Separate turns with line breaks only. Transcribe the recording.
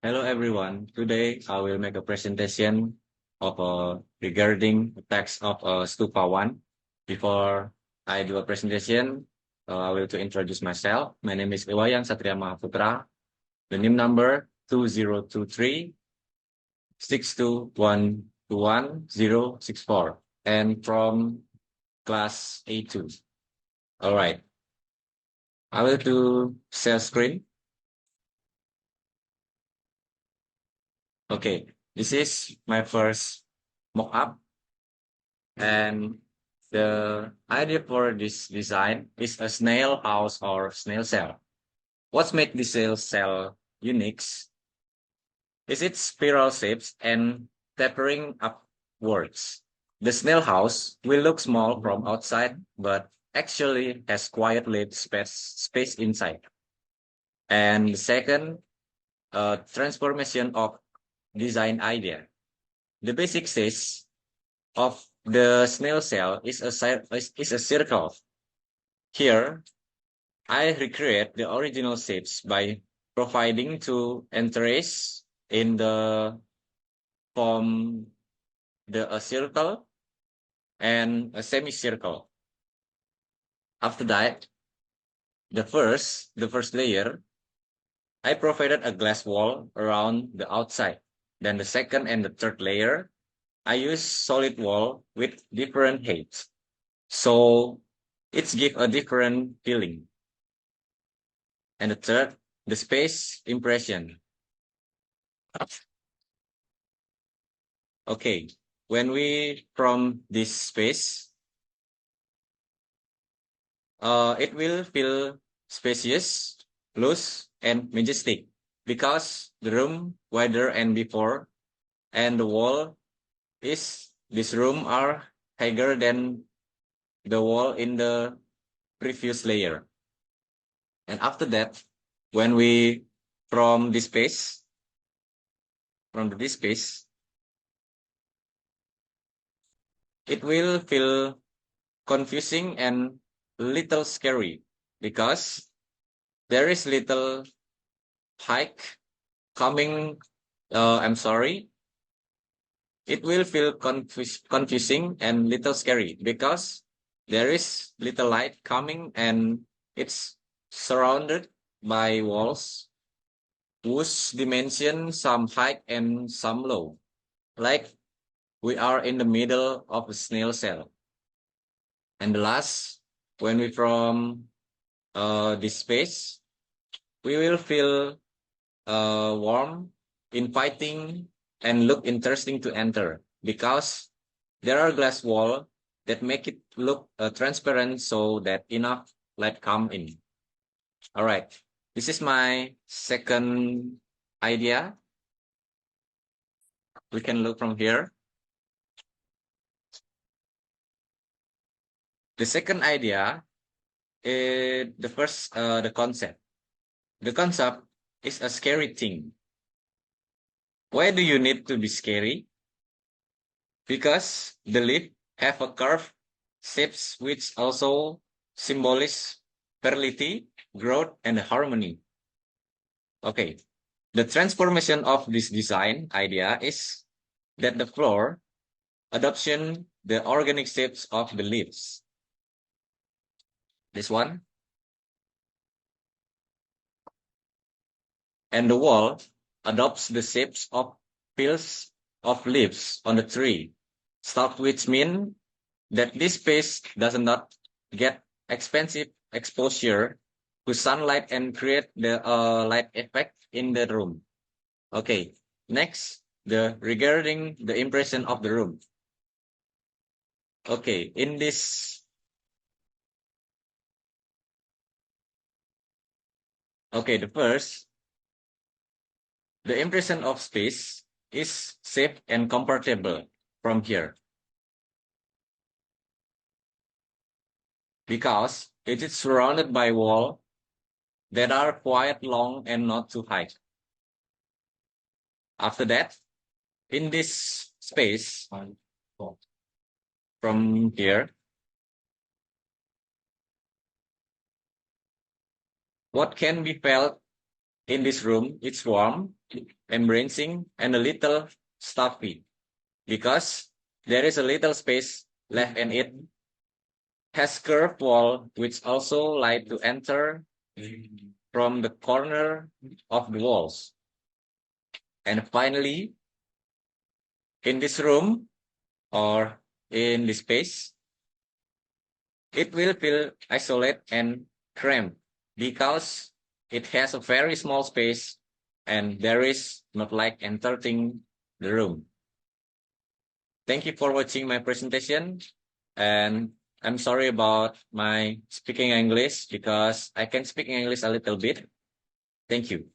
Hello everyone. Today I will make a presentation of regarding the text of Stupa 1. Before I do a presentation, I will to introduce myself. My name is Iwayan Satria Mahaputra. The NIM number 2023-62121064 and from class A2. All right. I will to share screen. Okay. This is my first mock-up. And the idea for this design is a snail house or snail cell. What's make the snail cell unique is its spiral shapes and tapering upwards. The snail house will look small from outside, but actually has quiet lit space inside. And the second, transformation of design idea. The basic stage of the snail cell is is a circle. Here, I recreate the original shapes by providing two entries in the form a circle and a semicircle. After that, the first layer, I provided a glass wall around the outside. Then the second and the third layer, I use solid wall with different heights. So it's give a different feeling. And the third, the space impression. Okay, when we from this space, it will feel spacious, loose, and majestic because the room wider and before, and the wall is this room are higher than the wall in the previous layer. And after that, when we from this space, it will feel confusing and little scary because there is little hike coming. I'm sorry. It will feel confusing and little scary because there is little light coming and it's surrounded by walls whose dimension some high and some low. Like we are in the middle of a snail cell. And the last, when we from this space, we will feel warm, inviting, and look interesting to enter because there are glass wall that make it look transparent so that enough light come in. All right, this is my second idea. We can look from here. The second idea is the concept. The concept is a scary thing. Why do you need to be scary? Because the leaf have a curved shapes which also symbolize fertility, growth, and harmony. Okay. The transformation of this design idea is that the floor adoption the organic shapes of the leaves. This one. And the wall adopts the shapes of peels of leaves on the tree. Stuff which mean that this space does not get expensive exposure to sunlight and create the light effect in the room. Okay, next, the regarding the impression of the room. Okay, in this, okay, the impression of space is safe and comfortable from here because it is surrounded by walls that are quite long and not too high. After that, in this space from here, what can be felt in this room, it's warm, embracing, and a little stuffy because there is a little space left and it has curved wall which also light to enter from the corner of the walls. And finally, in this room or in this space, it will feel isolated and cramped because it has a very small space and there is not like entering the room. Thank you for watching my presentation, and I'm sorry about my speaking English because I can speak English a little bit. Thank you.